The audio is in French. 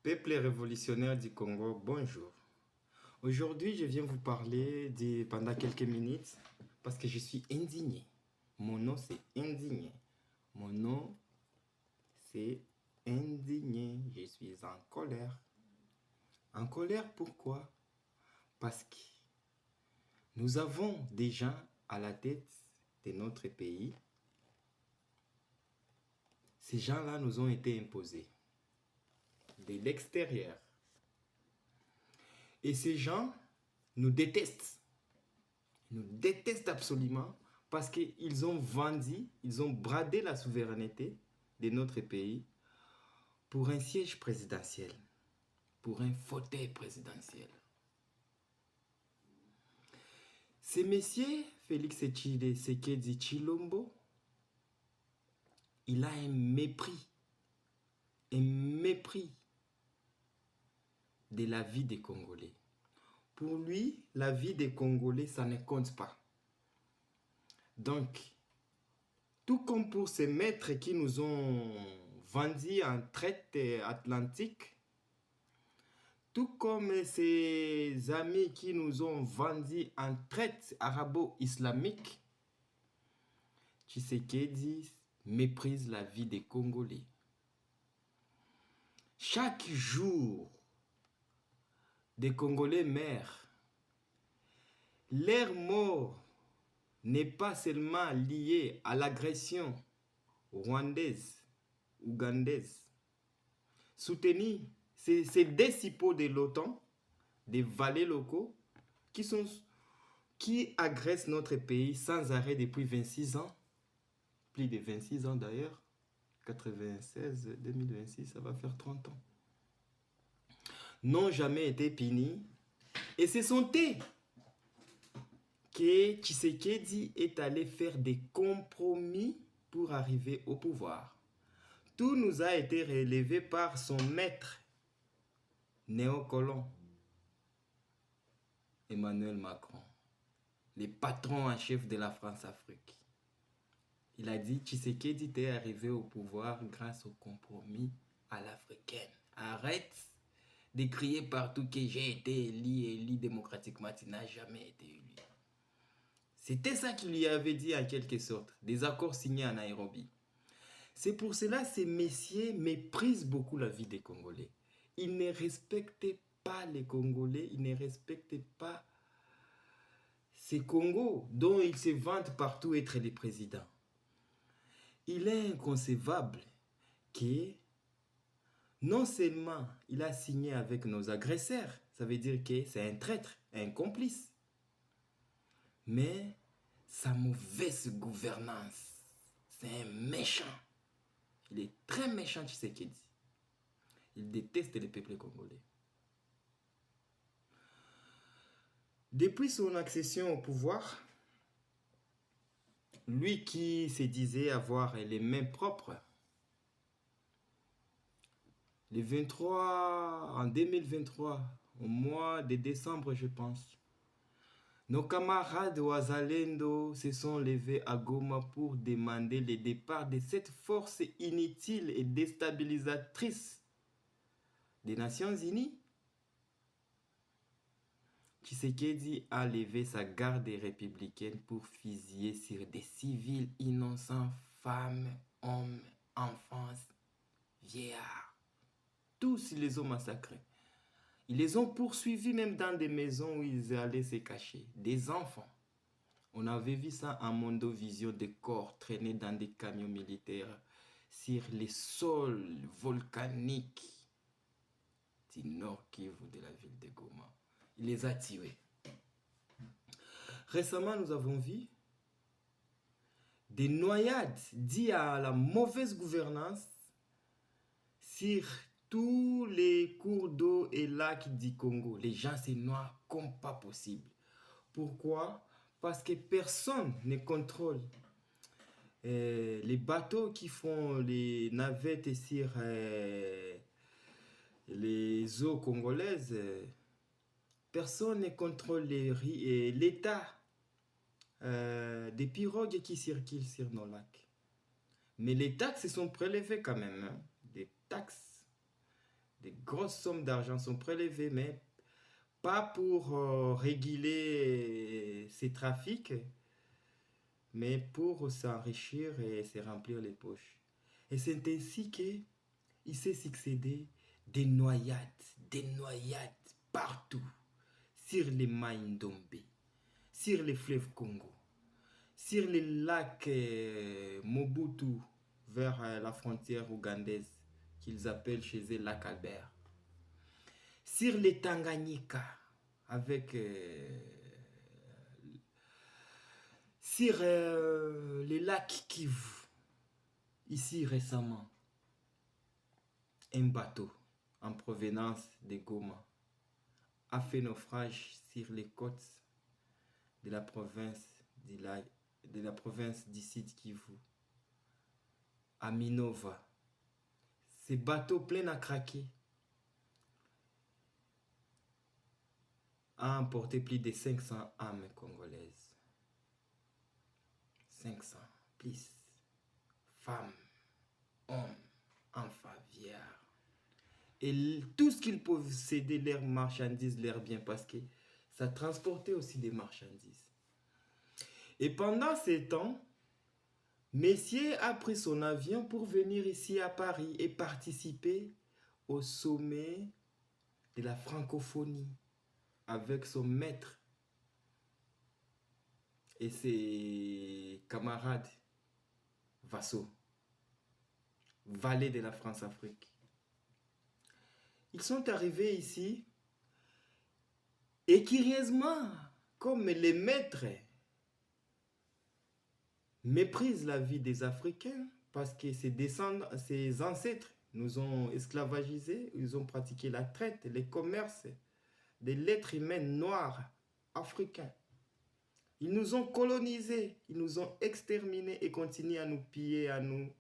Peuple révolutionnaire du Congo, bonjour. Aujourd'hui, je viens vous parler pendant quelques minutes parce que je suis indigné. Mon nom, c'est indigné. Mon nom, c'est indigné. Je suis en colère. En colère, pourquoi? Parce que nous avons des gens à la tête de notre pays. Ces gens-là nous ont été imposés de l'extérieur. Et ces gens nous détestent. Ils nous détestent absolument parce qu'ils ont vendu, ils ont bradé la souveraineté de notre pays pour un siège présidentiel, pour un fauteuil présidentiel. Ce monsieur, Félix Tshisekedi Tshilombo, il a un mépris de la vie des Congolais. Pour lui, la vie des Congolais, ça ne compte pas. Donc, tout comme pour ces maîtres qui nous ont vendus en traite atlantique, tout comme ces amis qui nous ont vendus en traite arabo-islamique, Tshisekedi méprise la vie des Congolais. Chaque jour, des Congolais meurent. Leur mort n'est pas seulement liée à l'agression rwandaise, ougandaise. Soutenir ces décipots de l'OTAN, des valets locaux, qui agressent notre pays sans arrêt depuis 26 ans, plus de 26 ans d'ailleurs, 96, 2026, ça va faire 30 ans, n'ont jamais été punis. Et ce sont eux que Tshisekedi est allé faire des compromis pour arriver au pouvoir. Tout nous a été relevé par son maître néocolon, Emmanuel Macron, le patron en chef de la France-Afrique. Il a dit Tshisekedi est arrivé au pouvoir grâce au compromis à l'africaine. Arrête de crier partout que j'ai été élu démocratiquement, tu n'as jamais été élu. C'était ça qu'il lui avait dit en quelque sorte, des accords signés à Nairobi. C'est pour cela que ces messieurs méprisent beaucoup la vie des Congolais. Ils ne respectent pas les Congolais, ils ne respectent pas ces Congos dont ils se vantent partout être les présidents. Il est inconcevable que non seulement il a signé avec nos agresseurs, ça veut dire que c'est un traître, un complice, mais sa mauvaise gouvernance, c'est un méchant. Il est très méchant, Tshisekedi. Il déteste le peuple congolais. Depuis son accession au pouvoir, lui qui se disait avoir les mains propres, en 2023, au mois de décembre, je pense, nos camarades Wazalendo se sont levés à Goma pour demander le départ de cette force inutile et déstabilisatrice des Nations Unies. Tshisekedi a levé sa garde républicaine pour fusiller sur des civils innocents, femmes, hommes, enfants, vieillards. Tous ils les ont massacrés. Ils les ont poursuivis même dans des maisons où ils allaient se cacher. Des enfants. On avait vu ça en Mondovision, des corps traînés dans des camions militaires sur les sols volcaniques du Nord Kivu de la ville de Goma. Il les a tués. Récemment, nous avons vu des noyades dues à la mauvaise gouvernance sur tous les cours d'eau et lacs du Congo. Les gens se noient comme pas possible. Pourquoi? Parce que personne ne contrôle les bateaux qui font les navettes sur les eaux congolaises. Personne ne contrôle l'état des pirogues qui circulent sur nos lacs. Mais les taxes sont prélevées quand même. Hein? Des Des grosses sommes d'argent sont prélevées, mais pas pour réguler ces trafics, mais pour s'enrichir et se remplir les poches. Et c'est ainsi qu'il s'est succédé des noyades partout, sur les mains d'Ombé, sur les fleuves Congo, sur les lacs Mobutu, vers la frontière ougandaise, qu'ils appellent chez eux lac Albert, sur les Tanganyika, avec sur les lacs Kivu. Ici récemment, un bateau en provenance de Goma a fait naufrage sur les côtes de la province du Sud Kivu, à Minova. Ce bateau plein à craquer a emporté plus de 500 âmes congolaises. 500, plus femmes, hommes, enfants, vieillards. Et tout ce qu'ils possédaient, leurs marchandises, leurs biens, parce que ça transportait aussi des marchandises. Et pendant ces temps, Messier a pris son avion pour venir ici à Paris et participer au sommet de la francophonie avec son maître et ses camarades vassaux, valets de la France-Afrique. Ils sont arrivés ici et curieusement, comme les maîtres méprisent la vie des Africains parce que ses ancêtres nous ont esclavagisés, ils ont pratiqué la traite, le commerce de l'être humain noir africain. Ils nous ont colonisés, ils nous ont exterminés et continuent à nous piller, à nous